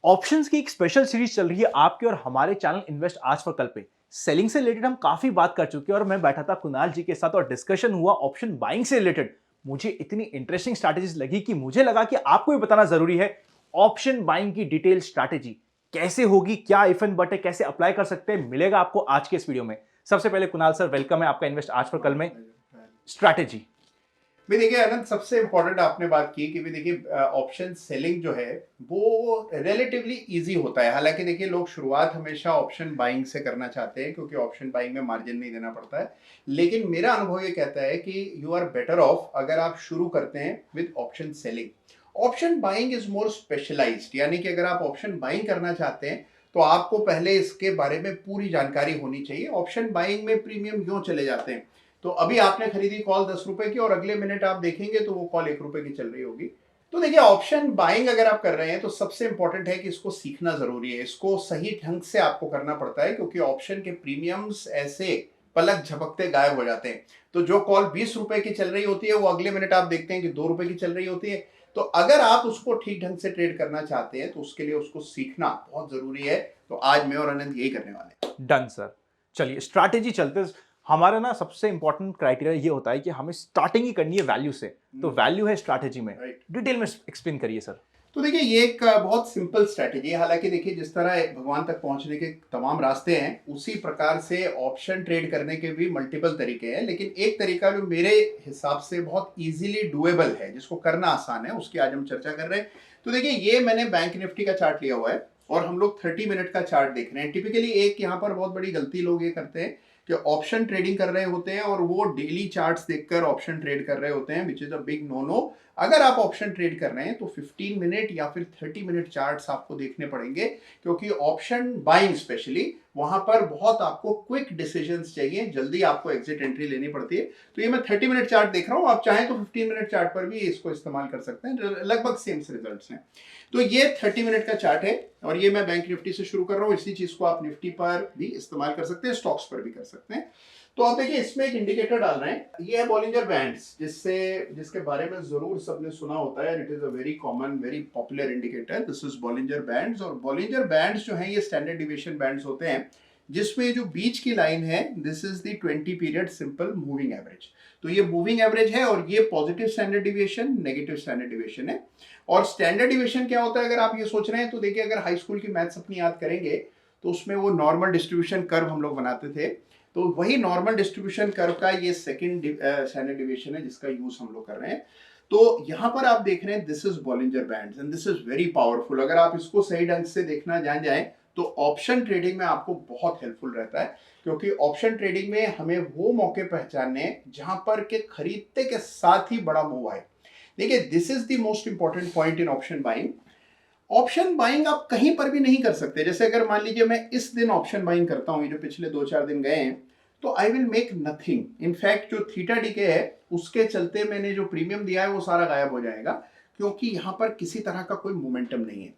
Options की एक special series चल रही है आपके और हमारे चैनल इन्वेस्ट आज फॉर कल पे। सेलिंग से रिलेटेड हम काफी बात कर चुके हैं और मैं बैठा था कुणाल जी के साथ और डिस्कशन हुआ ऑप्शन बाइंग से रिलेटेड। मुझे इतनी इंटरेस्टिंग स्ट्रैटेजीज लगी कि मुझे लगा कि आपको भी बताना जरूरी है। ऑप्शन बाइंग की डिटेल स्ट्रैटेजी कैसे होगी, क्या इफ एंड बट है, कैसे अप्लाई कर सकते हैं, मिलेगा आपको आज के इस वीडियो में। सबसे पहले कुणाल सर, वेलकम है आपका इन्वेस्ट आज फॉर कल में। स्ट्रैटेजी भी देखिए आनंद, सबसे इम्पोर्टेंट आपने बात की कि भी देखिए ऑप्शन सेलिंग जो है वो रिलेटिवली इजी होता है। हालांकि देखिए लोग शुरुआत हमेशा ऑप्शन बाइंग से करना चाहते हैं क्योंकि ऑप्शन बाइंग में मार्जिन नहीं देना पड़ता है। लेकिन मेरा अनुभव ये कहता है कि यू आर बेटर ऑफ अगर आप शुरू करते हैं with option selling. Option buying is more specialised, यानी कि अगर आप ऑप्शन बाइंग करना चाहते हैं तो आपको पहले इसके बारे में पूरी जानकारी होनी चाहिए। ऑप्शन बाइंग में प्रीमियम क्यों चले जाते हैं? तो अभी आपने खरीदी कॉल 10 रुपए की और अगले मिनट आप देखेंगे तो वो कॉल 1 रुपए की चल रही होगी। तो देखिए ऑप्शन बाइंग अगर आप कर रहे हैं तो सबसे इंपॉर्टेंट है कि इसको सीखना जरूरी है। इसको सही ढंग से आपको करना पड़ता है क्योंकि ऑप्शन के प्रीमियम्स ऐसे पलक झपकते गायब हो जाते हैं। तो जो कॉल 20 रुपए की चल रही होती है वो अगले मिनट आप देखते हैं कि 2 रुपए की चल रही होती है। तो अगर आप उसको ठीक ढंग से ट्रेड करना चाहते हैं तो उसके लिए उसको सीखना बहुत जरूरी है। तो आज मैं और आनंद यही करने वाले हैं। Done sir. चलिए स्ट्रैटेजी चलते। हमारा ना सबसे इंपॉर्टेंट क्राइटेरिया ये होता है कि हमें स्टार्टिंग ही करनी है वैल्यू से। तो वैल्यू है स्ट्रैटेजी में। राइट। डिटेल में एक्सप्लेन करिए सर। तो देखिए ये एक बहुत सिंपल स्ट्रैटेजी है। हालांकि देखिए जिस तरह भगवान तक पहुंचने के तमाम रास्ते हैं उसी प्रकार से ऑप्शन ट्रेड करने के भी मल्टीपल तरीके हैं, लेकिन एक तरीका जो मेरे हिसाब से बहुत इजीली डुएबल है, जिसको करना आसान है, उसकी आज हम चर्चा कर रहे हैं। तो देखिए ये मैंने बैंक निफ्टी का चार्ट लिया हुआ है और हम लोग 30 मिनट का चार्ट देख रहे हैं। टिपिकली एक यहाँ पर बहुत बड़ी गलती लोग ये करते हैं कि ऑप्शन ट्रेडिंग कर रहे होते हैं और वो डेली चार्ट्स देखकर ऑप्शन ट्रेड कर रहे होते हैं, which is a big no no. अगर आप ऑप्शन ट्रेड कर रहे हैं तो 15 मिनट या फिर 30 मिनट चार्ट्स आपको देखने पड़ेंगे क्योंकि ऑप्शन बाइंग स्पेशली वहां पर बहुत आपको क्विक डिसीजंस चाहिए, जल्दी आपको एग्जिट एंट्री लेनी पड़ती है। तो ये मैं 30 मिनट चार्ट देख रहा हूं, आप चाहें तो 15 मिनट चार्ट पर भी इसको इस्तेमाल कर सकते हैं, लगभग सेम रिजल्ट्स हैं। तो ये 30 मिनट का चार्ट है और ये मैं बैंक निफ्टी से शुरू कर रहा हूं। इसी चीज को आप निफ्टी पर भी इस्तेमाल कर सकते हैं, स्टॉक्स पर भी कर सकते हैं। तो आप देखिए इसमें एक इंडिकेटर डाल रहे हैं, ये है बॉलिंजर बैंड्स, जिसके बारे में जरूर सबने सुना होता है। It is a very common very popular indicator, this is Bollinger bands. और बॉलिंजर बैंड्स जो है ये स्टैंडर्ड डिविएशन बैंड्स होते हैं, जिसमें जो बीच की लाइन है this is the 20 period simple moving average. तो ये मूविंग एवरेज है और ये positive standard deviation, negative standard deviation है। और स्टैंडर्ड डिविएशन क्या होता है अगर आप ये सोच रहे हैं तो देखिए, अगर हाई स्कूल की मैथ्स अपनी याद करेंगे तो उसमें वो नॉर्मल डिस्ट्रीब्यूशन कर्व हम लोग बनाते थे। तो वही नॉर्मल डिस्ट्रीब्यूशन कर्व का ये सेकंड स्टैंडर्ड डिविएशन है जिसका यूज हम लोग कर रहे हैं। तो यहां पर आप देख रहे हैं this is Bollinger bands and this is very powerful. अगर आप इसको सही ढंग से देखना जान जाए तो ऑप्शन ट्रेडिंग में आपको बहुत हेल्पफुल रहता है, क्योंकि ऑप्शन ट्रेडिंग में हमें वो मौके पहचानने जहां पर के खरीदते के साथ ही बड़ा मूव आए। देखिए this is the most important point in option buying. Option buying आप कहीं पर भी नहीं कर सकते। जैसे अगर मान लीजिए मैं इस दिन ऑप्शन बाइंग करता हूं, ये जो पिछले 2-4 दिन गए हैं, तो I will make nothing. In fact जो थीटा डीके है उसके चलते मैंने जो प्रीमियम दिया है वो सारा गायब हो जाएगा, क्योंकि यहां पर किसी तरह का कोई मोमेंटम नहीं है।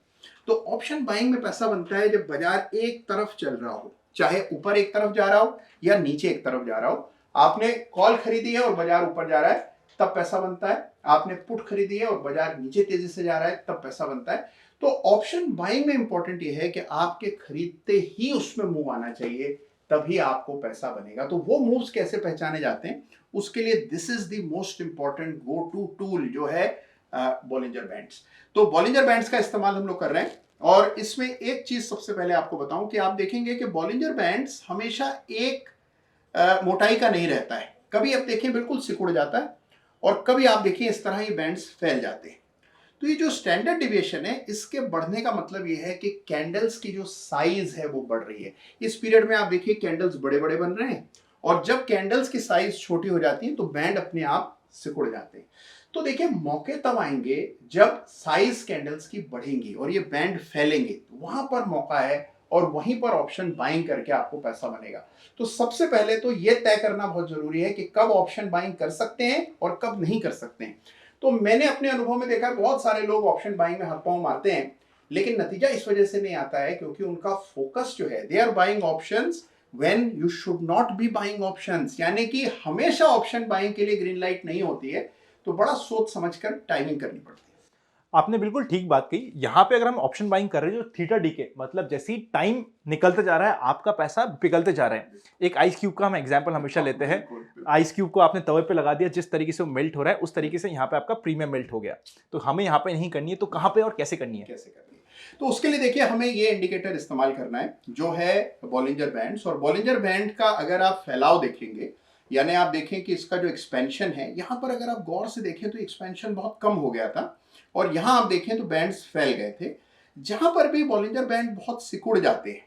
तो ऑप्शन बाइंग में पैसा बनता है जब बाजार एक तरफ चल रहा हो, चाहे ऊपर एक तरफ जा रहा हो या नीचे एक तरफ जा रहा हो। आपने कॉल खरीदी है और बाजार ऊपर जा रहा है तब पैसा बनता है, आपने पुट खरीदी है और बाजार नीचे तेजी से जा रहा है तब पैसा बनता है। तो ऑप्शन बाइंग में इंपॉर्टेंट ये है कि आपके खरीदते ही उसमें मूव आना चाहिए, तभी आपको पैसा बनेगा। तो वो मूव्स कैसे पहचाने जाते हैं उसके लिए this is the most important go to tool जो है बॉलिंजर बैंड्स। तो बॉलिंजर बैंड्स का इस्तेमाल हम लोग कर रहे हैं और इसमें एक चीज सबसे पहले आपको बताऊं कि आप देखेंगे कि बॉलिंजर बैंड्स हमेशा एक मोटाई का नहीं रहता है। कभी आप देखें बिल्कुल सिकुड़ जाता है और कभी आप देखिए इस तरह ही बैंड्स फैल जाते हैं। तो ये जो स्टैंडर्ड डिविएशन है इसके बढ़ने का मतलब ये है कि कैंडल्स की जो साइज है वो बढ़ रही है। इस पीरियड में आप देखिए कैंडल्स बड़े बड़े बन रहे हैं और जब कैंडल्स की साइज छोटी हो जाती है तो बैंड अपने आप सिकुड़ जाते हैं। तो देखिए मौके तब आएंगे जब साइज कैंडल्स की बढ़ेंगी और ये बैंड फैलेंगे, तो वहां पर मौका है और वहीं पर ऑप्शन बाइंग करके आपको पैसा बनेगा। तो सबसे पहले तो ये तय करना बहुत जरूरी है कि कब ऑप्शन बाइंग कर सकते हैं और कब नहीं कर सकते हैं। तो मैंने अपने अनुभव में देखा है बहुत सारे लोग ऑप्शन बाइंग में हाथ पांव मारते हैं, लेकिन नतीजा इस वजह से नहीं आता है क्योंकि उनका फोकस जो है, they are buying options when you should not be buying options. यानी कि हमेशा ऑप्शन बाइंग के लिए ग्रीन लाइट नहीं होती है, तो बड़ा सोच समझकर टाइमिंग करनी पड़ती है। आपने बिल्कुल ठीक बात कही। यहाँ पे अगर हम ऑप्शन बाइंग कर रहे हैं जो थीटा डीके, मतलब जैसे ही टाइम निकलते जा रहा है आपका पैसा पिघलते जा रहा है। एक आइस क्यूब का हम एग्जांपल हमेशा लेते हैं। बिल्कुल, बिल्कुल। आइस क्यूब को आपने तवे पे लगा दिया, जिस तरीके से वो मेल्ट हो रहा है उस तरीके से यहाँ पे आपका प्रीमियम मेल्ट हो गया। तो हमें यहाँ पे नहीं करनी है, तो कहाँ पे और कैसे करनी है? कैसे करनी है? तो उसके लिए देखिए हमें ये इंडिकेटर इस्तेमाल करना है जो है बॉलिंजर बैंड्स। और बॉलिंजर बैंड का अगर आप फैलाव देखेंगे, यानी आप देखें कि इसका जो एक्सपेंशन है, यहाँ पर अगर आप गौर से देखें तो एक्सपेंशन बहुत कम हो गया था और यहाँ आप देखें तो बैंड्स फैल गए थे। जहां पर भी बॉलिंजर बैंड बहुत सिकुड़ जाते हैं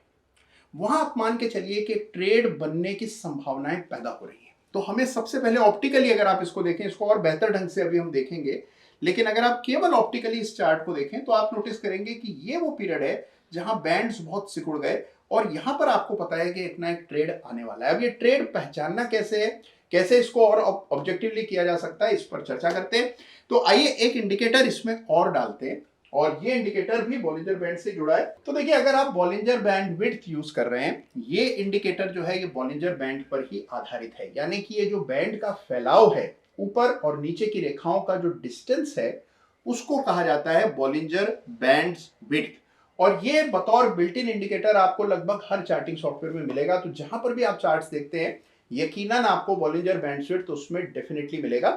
वहां आप मान के चलिए कि ट्रेड बनने की संभावनाएं पैदा हो रही हैं। तो हमें सबसे पहले ऑप्टिकली अगर आप इसको देखें, इसको और बेहतर ढंग से अभी हम देखेंगे, लेकिन अगर आप केवल ऑप्टिकली इस चार्ट को देखें तो आप नोटिस करेंगे कि ये वो पीरियड है जहां बैंड्स बहुत सिकुड़ गए और यहां पर आपको पता है कि इतना एक ट्रेड आने वाला है। अब ये ट्रेड पहचानना कैसे है, कैसे इसको और ऑब्जेक्टिवली किया जा सकता है, इस पर चर्चा करते हैं। तो आइए एक इंडिकेटर इसमें और डालते हैं और ये इंडिकेटर भी बॉलिंजर बैंड से जुड़ा है। तो देखिए अगर आप बॉलिंजर बैंड विड्थ यूज कर रहे हैं, ये इंडिकेटर जो है ये बॉलिंजर बैंड पर ही आधारित है, यानी कि ये जो बैंड का फैलाव है, ऊपर और नीचे की रेखाओं का जो डिस्टेंस है, उसको कहा जाता है बॉलिंजर बैंड्स विड्थ। और ये बतौर बिल्ट इन इंडिकेटर आपको लगभग हर चार्टिंग सॉफ्टवेयर में मिलेगा। तो जहां पर भी आप चार्ट्स देखते हैं यकीनन आपको बॉलिंजर बैंड्स विड्थ उसमें डेफिनेटली मिलेगा।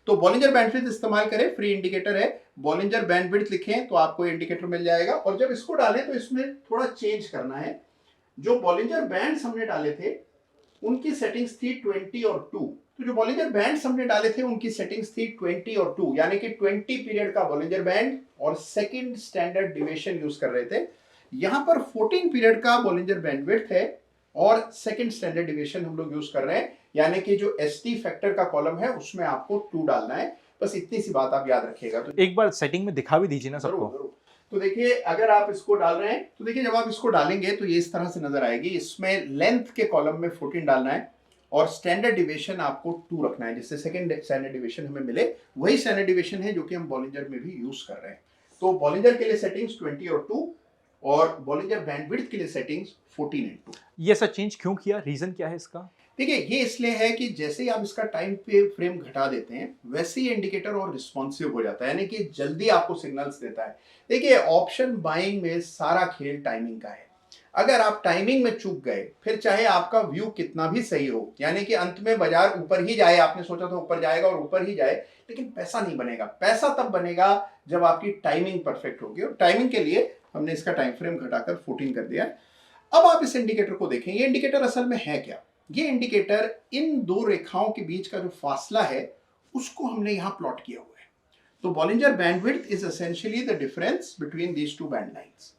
तो बॉलिंजर बैंडविड्थ इस्तेमाल करें, फ्री इंडिकेटर है, बॉलिंजर बैंडविड्थ लिखें तो आपको इंडिकेटर मिल जाएगा। और जब इसको डालें तो इसमें थोड़ा चेंज करना है। जो बॉलिंजर बैंड्स हमने डाले थे उनकी सेटिंग्स थी 20 और 2। तो जो बॉलिंजर बैंड्स हमने डाले थे उनकी सेटिंग्स थी 20 और 2, यानी कि 20 पीरियड का बॉलिंजर बैंड और सेकंड स्टैंडर्ड डिविएशन यूज कर रहे थे। यहां पर 14 पीरियड का बॉलिंजर बैंडविड्थ है और सेकंड स्टैंडर्ड डिविएशन हम लोग यूज कर रहे हैं, यानी कि जो एसटी फैक्टर का कॉलम है उसमें आपको 2 डालना है। बस इतनी सी बात आप याद रखिएगा। तो एक बार सेटिंग में दिखा भी दीजिए ना सबको। जरूर। तो देखिए अगर आप इसको डाल रहे हैं तो देखिए जब आप इसको डालेंगे तो ये इस तरह से नजर आएगी। इसमें लेंथ के कॉलम में 14 डालना है और स्टैंडर्ड डिविएशन आपको 2 रखना है, जिससे सेकंड स्टैंडर्ड डिविएशन हमें मिले। वही स्टैंडर्ड डिविएशन है जो कि हम बॉलिंजर में भी यूज कर रहे हैं। तो बॉलिंजर के लिए सेटिंग्स 20 और 2 और बॉलिंजर बैंडविड्थ के लिए सेटिंग्स 14 और 2। ये सब चेंज क्यों किया, रीजन क्या है इसका? देखिए ये इसलिए है कि जैसे ही आप इसका टाइम पे फ्रेम घटा देते हैं वैसे ही इंडिकेटर और रिस्पॉन्सिव हो जाता है, यानी कि जल्दी आपको सिग्नल्स देता है। देखिए ऑप्शन बाइंग में सारा खेल टाइमिंग का है। अगर आप टाइमिंग में चूक गए, फिर चाहे आपका व्यू कितना भी सही हो, यानी कि अंत में बाजार ऊपर ही जाए, आपने सोचा था ऊपर जाएगा और ऊपर ही जाए, लेकिन पैसा नहीं बनेगा। पैसा तब बनेगा जब आपकी टाइमिंग परफेक्ट होगी। और टाइमिंग के लिए हमने इसका टाइम फ्रेम घटाकर 14 कर दिया। अब आप इस इंडिकेटर को देखें, ये इंडिकेटर असल में है क्या? ये इंडिकेटर इन 2 रेखाओं के बीच का जो फासला है उसको हमने यहां प्लॉट किया हुआ है। तो Bollinger bandwidth is essentially the difference between these 2 band lines.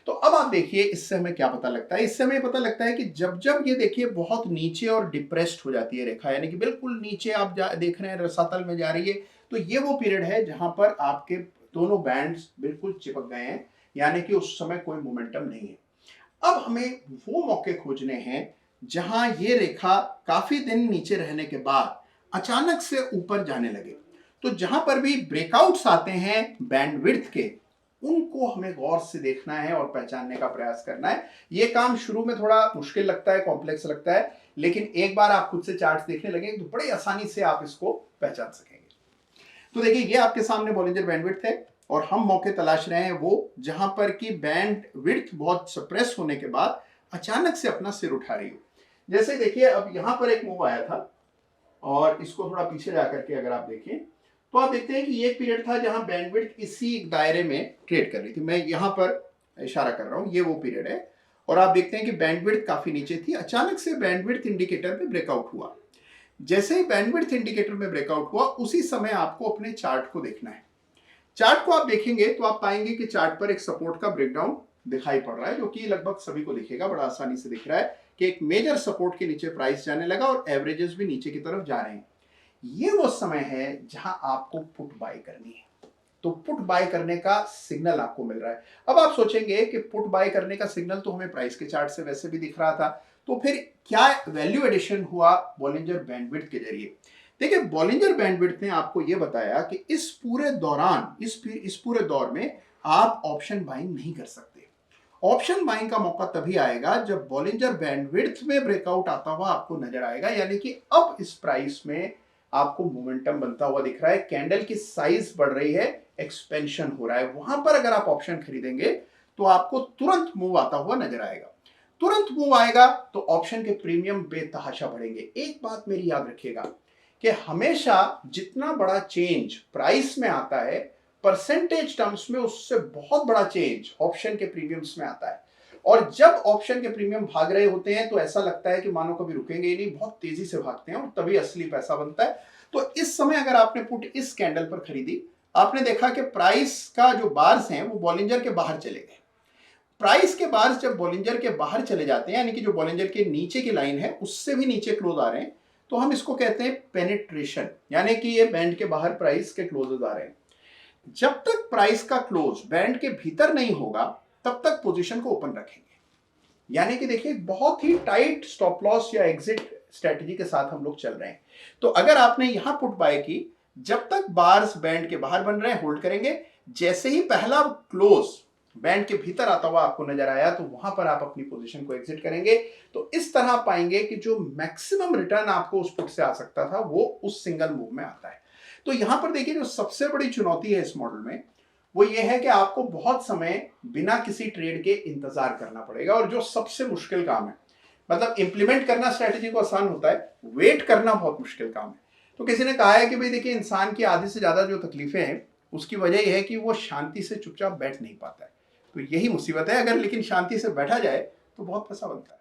तो अब आप देखिए इससे हमें क्या पता लगता है। इससे हमें पता लगता है कि जब जब ये देखिए बहुत नीचे और डिप्रेस्ड हो जाती है रेखा, यानी कि बिल्कुल नीचे आप देख रहे हैं रसातल में जा रही है, तो ये वो पीरियड है जहां पर आपके दोनों बैंड्स बिल्कुल चिपक गए हैं, यानी कि उस समय कोई मोमेंटम नहीं है। अब हमें वो मौके खोजने हैं जहां ये रेखा काफी दिन नीचे रहने के बाद अचानक से ऊपर जाने लगे। तो जहां पर भी ब्रेकआउट्स आते हैं बैंडविड्थ के, उनको हमें गौर से देखना है और पहचानने का प्रयास करना है। ये काम शुरू में थोड़ा मुश्किल लगता है, कॉम्प्लेक्स लगता है, लेकिन एक बार आप खुद से चार्ट्स देखने लगेंगे तो बड़ी आसानी से आप इसको पहचान सकेंगे। तो देखिए ये आपके सामने बॉलिंजर बैंडविड्थ है और हम मौके तलाश रहे हैं वो जहां पर कि बैंड विड्थ बहुत सप्रेस होने के बाद अचानक से अपना सिर उठा रही हो। जैसे देखिए अब यहां पर एक मूव आया था और इसको थोड़ा पीछे जाकर के अगर आप देखें तो आप देखते हैं कि ये एक पीरियड था जहां बैंडविड्थ इसी दायरे में ट्रेड कर रही थी। मैं यहां पर इशारा कर रहा हूं, ये वो पीरियड है और आप देखते हैं कि बैंडविड्थ काफी नीचे थी। अचानक से बैंडविड्थ इंडिकेटर पे ब्रेकआउट हुआ। जैसे ही बैंडविड्थ इंडिकेटर में ब्रेकआउट हुआ उसी समय आपको अपने चार्ट को देखना है। चार्ट को आप देखेंगे तो आप पाएंगे कि चार्ट पर एक सपोर्ट का ब्रेकडाउन दिखाई पड़ रहा है, जो कि लगभग सभी को दिखेगा, बड़ा आसानी से दिख रहा है कि एक मेजर सपोर्ट के नीचे प्राइस जाने लगा और एवरेजेस भी नीचे की तरफ जा रहे हैं। ये वो समय है जहां आपको पुट बाय करनी है। तो पुट बाय करने का सिग्नल आपको मिल रहा है। अब आप सोचेंगे कि पुट बाय करने का सिग्नल तो हमें प्राइस के चार्ट से वैसे भी दिख रहा था, तो फिर क्या वैल्यू एडिशन हुआ बॉलिंजर बैंडविड्थ के जरिए? देखिए बॉलिंजर बैंडविड्थ ने आपको यह बताया कि इस पूरे दौरान, इस पूरे दौर में आप ऑप्शन बाइंग नहीं कर सकते। ऑप्शन बाइंग का मौका तभी आएगा जब बॉलिंजर बैंडविड्थ में ब्रेकआउट आता हुआ आपको नजर आएगा, यानी कि अब इस प्राइस में आपको मोमेंटम बनता हुआ दिख रहा है, कैंडल की साइज बढ़ रही है, एक्सपेंशन हो रहा है, वहां पर अगर आप ऑप्शन खरीदेंगे तो आपको तुरंत मूव आता हुआ नजर आएगा। तुरंत मूव आएगा तो ऑप्शन के प्रीमियम बेतहाशा बढ़ेंगे। एक बात मेरी याद रखिएगा कि हमेशा जितना बड़ा चेंज प्राइस में आता है, परसेंटेज टर्म्स में उससे बहुत बड़ा चेंज ऑप्शन के प्रीमियम्स में आता है। और जब ऑप्शन के प्रीमियम भाग रहे होते हैं तो ऐसा लगता है कि मानो कभी रुकेंगे ही नहीं, बहुत तेजी से भागते हैं और तभी असली पैसा बनता है। तो इस समय अगर आपने पुट इस कैंडल पर खरीदी, आपने देखा कि प्राइस का जो बार्स हैं वो बॉलिंजर के बाहर चले गए। प्राइस के बार्स जब बॉलिंजर के बाहर चले जाते हैं, यानी कि जो बॉलिंजर के नीचे की लाइन है उससे भी नीचे क्लोज आ रहे हैं, तो हम इसको कहते हैं पेनिट्रेशन, यानी कि ये बैंड के बाहर प्राइस के क्लोजेस आ रहे हैं। जब तक प्राइस का क्लोज बैंड के भीतर नहीं होगा तब तक पोजीशन को ओपन रखेंगे। यानी कि देखिए बहुत ही टाइट स्टॉप लॉस या एग्जिट स्ट्रेटजी के साथ हम लोग चल रहे हैं। तो अगर आपने यहां पुट बाय की, जब तक बार्स बैंड के बाहर बन रहे हैं होल्ड करेंगे, जैसे ही पहला क्लोज बैंड के भीतर आता हुआ आपको नजर आया तो वहां पर आप अपनी पोजीशन को एग्जिट करेंगे। तो इस तरह पाएंगे कि जो मैक्सिमम रिटर्न आपको उस पुट से आ सकता था वो उस सिंगल मूव में आता है। तो यहां पर देखिए जो सबसे बड़ी चुनौती है इस मॉडल में वो ये है कि आपको बहुत समय बिना किसी ट्रेड के इंतजार करना पड़ेगा, और जो सबसे मुश्किल काम है, मतलब इंप्लीमेंट करना स्ट्रेटेजी को आसान होता है, वेट करना बहुत मुश्किल काम है। तो किसी ने कहा है कि भाई देखिए इंसान की आधी से ज्यादा जो तकलीफें हैं उसकी वजह यह है कि वो शांति से चुपचाप बैठ नहीं पाता है। तो यही मुसीबत है, अगर लेकिन शांति से बैठा जाए तो बहुत पैसा बनता है।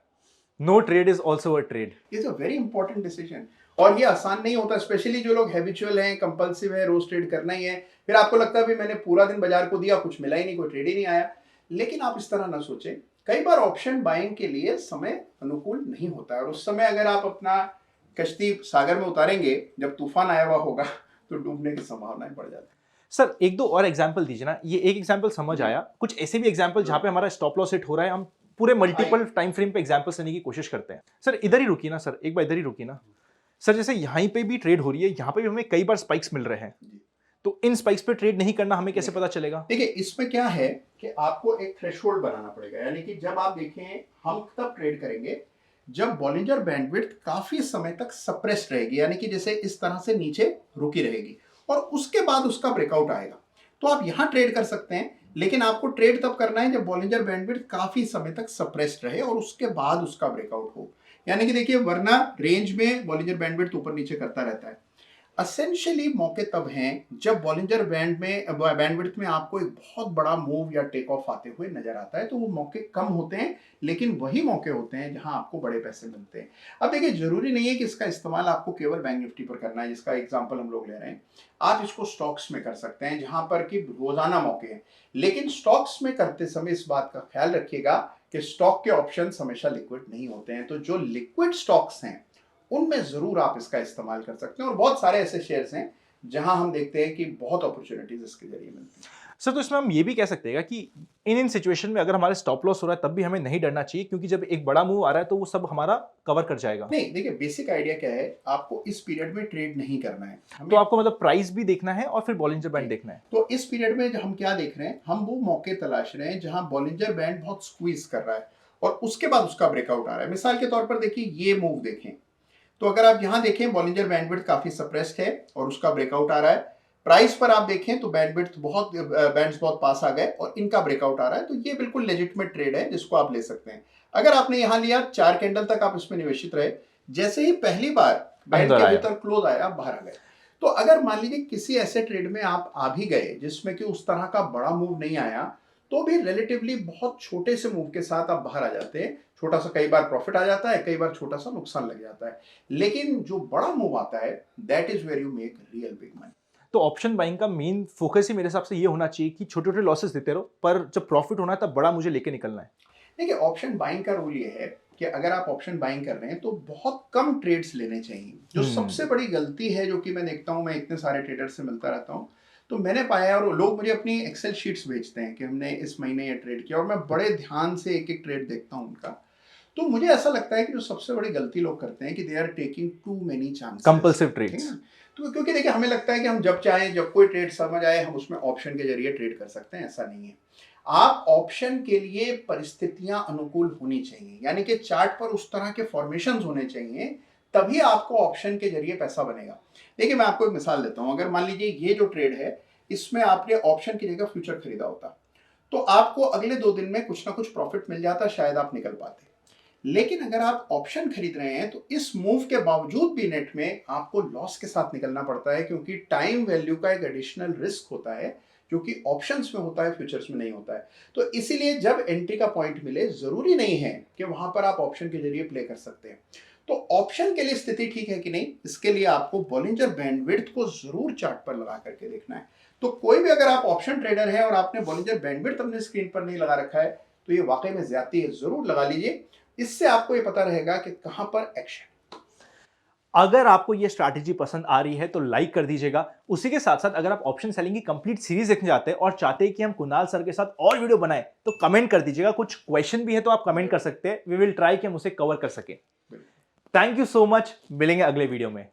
No trade is also a trade. Is a very important decision, और ये आसान नहीं होता, स्पेशली जो लोग हैबिचुअल हैं, कंपल्सिव है, रोज ट्रेड करना ही है। फिर आपको लगता है भी मैंने पूरा दिन बाजार को दिया, कुछ मिला ही नहीं, कोई ट्रेड ही नहीं आया। लेकिन आप इस तरह ना सोचें, कई बार ऑप्शन बाइंग के लिए समय अनुकूल नहीं होता है, और उस समय अगर आप अपना कश्ती सागर में उतारेंगे, जब तूफान आया हुआ होगा तो डूबने की संभावनाएं बढ़ जाती है। सर एक दो और एग्जांपल दीजिए ना, ये एक एग्जांपल समझ आया, कुछ ऐसे भी एग्जांपल जहां पे हमारा स्टॉप लॉस हिट हो रहा है, हम पूरे मल्टीपल टाइम फ्रेम पे एग्जांपल्स लेने की कोशिश करते हैं। सर इधर ही रुकिए ना, सर एक बार इधर ही रुकिए ना। सर जैसे यहीं पे भी ट्रेड हो रही है, यहाँ पे भी हमें कई बार स्पाइक्स मिल रहे हैं, तो इन स्पाइक्स पे ट्रेड नहीं करना हमें कैसे पता चलेगा? देखिए इसमें क्या है कि आपको एक थ्रेशोल्ड बनाना पड़ेगा, यानी कि जब आप देखें, हम तब ट्रेड करेंगे जब बॉलिंजर बैंडविड्थ काफी समय तक सप्रेस्ड रहेगी, यानी कि जैसे इस तरह से नीचे रुकी रहेगी, और उसके बाद उसका ब्रेकआउट आएगा। तो आप यहां ट्रेड कर सकते हैं, लेकिन आपको ट्रेड तब करना है जब बॉलिंजर बैंडविड्थ काफी समय तक सप्रेस्ड रहे और उसके बाद उसका ब्रेकआउट हो। यानी कि देखिए वरना रेंज में बॉलिंजर बैंडविड्थ ऊपर नीचे करता रहता है। असेंशियली मौके तब हैं जब बॉलिंजर बैंडविड्थ में आपको एक बहुत बड़ा मूव या टेक ऑफ आते हुए नजर आता है, तो वो मौके कम होते हैं, लेकिन वही मौके होते हैं जहां आपको बड़े पैसे मिलते हैं। अब देखिए जरूरी नहीं है कि इसका इस्तेमाल आपको केवल बैंक निफ्टी पर करना है, जिसका एग्जांपल हम लोग ले रहे हैं। आप इसको स्टॉक्स में कर सकते हैं जहां पर कि रोजाना मौके हैं, लेकिन स्टॉक्स में करते समय इस बात का ख्याल रखिएगा कि स्टॉक के ऑप्शंस हमेशा लिक्विड नहीं होते हैं। तो जो लिक्विड स्टॉक्स हैं उनमें जरूर आप इसका इस्तेमाल कर सकते हैं, और बहुत सारे ऐसे शेयर्स हैं जहां हम देखते हैं कि बहुत अपॉर्चुनिटीज इसके जरिए मिलती हैं। सर तो इसमें हम ये भी कह सकते हैं कि इन सिचुएशन में अगर हमारे स्टॉप लॉस हो रहा है तब भी हमें नहीं डरना चाहिए, क्योंकि जब एक बड़ा मूव आ रहा है तो वो सब हमारा कवर कर जाएगा। नहीं देखिए बेसिक आइडिया क्या है, आपको इस पीरियड में ट्रेड नहीं करना है, तो आपको मतलब प्राइस भी देखना है और फिर बॉलिंजर बैंड देखना है। तो इस पीरियड में हम क्या देख रहे हैं, हम वो मौके तलाश रहे हैं जहां बॉलिंजर बैंड बहुत स्क्वीज कर रहा है और उसके बाद उसका ब्रेकआउट आ रहा है। मिसाल के तौर पर देखिए ये मूव देखें, तो अगर आप यहां देखें बॉलिंजर बैंडविड्थ काफी सप्रेस्ड है और उसका ब्रेकआउट आ रहा है। प्राइस पर आप देखें तो बैंडविड्थ बहुत बैंड्स बहुत पास आ गए और इनका ब्रेकआउट आ रहा है, तो ये बिल्कुल लेजिटिमेट ट्रेड है जिसको आप ले सकते हैं। अगर आपने यहां लिया, 4 कैंडल तक आप इसमें निवेशित रहे, जैसे ही पहली बार बैंड के भीतर क्लोज आया आप बाहर आ गए। तो अगर मान लीजिए किसी ऐसे ट्रेड में आप आ भी गए जिसमें कि उस तरह का बड़ा मूव नहीं आया, तो भी रिलेटिवली बहुत छोटे से मूव के साथ आप बाहर आ जाते हैं। छोटा सा कई बार प्रॉफिट आ जाता है, कई बार छोटा सा नुकसान लग जाता है, लेकिन जो बड़ा मूव आता है that is where you make real big money. तो ऑप्शन बाइंग का मेन फोकस ही मेरे हिसाब से ये होना चाहिए कि छोटे छोटे लॉसेस देते रहो, पर जब प्रॉफिट होना है तब बड़ा मुझे लेके निकलना है। देखिए ऑप्शन बाइंग का रूल ये है कि अगर आप ऑप्शन बाइंग कर रहे हैं तो बहुत कम ट्रेड्स लेने चाहिए। जो सबसे बड़ी गलती है जो कि मैं देखता हूं, मैं इतने सारे ट्रेडर से मिलता रहता हूं, तो मैंने पाया, और लोग मुझे अपनी एक्सेल शीट्स भेजते हैं कि हमने इस महीने ये ट्रेड किया, और मैं बड़े ध्यान से एक एक ट्रेड देखता हूं उनका। तो मुझे ऐसा लगता है कि जो सबसे बड़ी गलती लोग करते हैं कि they are taking too many chances, compulsive trades. तो क्योंकि देखिए हमें लगता है कि हम जब चाहें, जब कोई ट्रेड समझ आए, हम उसमें ऑप्शन के जरिए ट्रेड कर सकते हैं। ऐसा नहीं है। आप ऑप्शन के लिए परिस्थितियां अनुकूल होनी चाहिए, यानी कि चार्ट पर उस तरह के फॉर्मेशंस होने चाहिए तभी आपको ऑप्शन के जरिए पैसा बनेगा। देखिए मैं आपको एक मिसाल देता हूं, अगर मान लीजिए ये जो ट्रेड है इसमें आपने ऑप्शन की जगह फ्यूचर खरीदा होता तो आपको अगले 2 दिन में कुछ ना कुछ प्रॉफिट मिल जाता, शायद आप निकल पाते। लेकिन अगर आप ऑप्शन खरीद रहे हैं तो इस मूव के बावजूद भी नेट में आपको लॉस के साथ निकलना पड़ता है, क्योंकि टाइम वैल्यू का एक एडिशनल रिस्क होता है जो कि ऑप्शंस में होता है, फ्यूचर्स में नहीं होता है। तो इसीलिए जब एंट्री का पॉइंट मिले, जरूरी नहीं है कि वहां पर आप ऑप्शन के जरिए प्ले कर सकते हैं। तो ऑप्शन के लिए स्थिति ठीक है कि नहीं, इसके लिए आपको बॉलिंजर बैंडविड्थ को जरूर चार्ट पर लगा करके देखना है। तो कोई भी अगर आप ऑप्शन ट्रेडर है और आपने बॉलिंजर बैंडविड्थ अपने स्क्रीन पर नहीं लगा रखा है तो ये वाकई में ज्यादती है, जरूर लगा लीजिए। इससे आपको ये पता रहेगा कि कहां पर एक्शन। अगर आपको ये स्ट्रैटेजी पसंद आ रही है तो लाइक कर दीजिएगा। उसी के साथ साथ अगर आप ऑप्शन सेलिंग की कंप्लीट सीरीज देखने जाते हैं और चाहते हैं कि हम कुणाल सर के साथ और वीडियो बनाएं तो कमेंट कर दीजिएगा। कुछ क्वेश्चन भी है तो आप कमेंट कर सकते हैं, वी विल ट्राई कि हम उसे कवर कर सकें। थैंक यू सो मच, मिलेंगे अगले वीडियो में।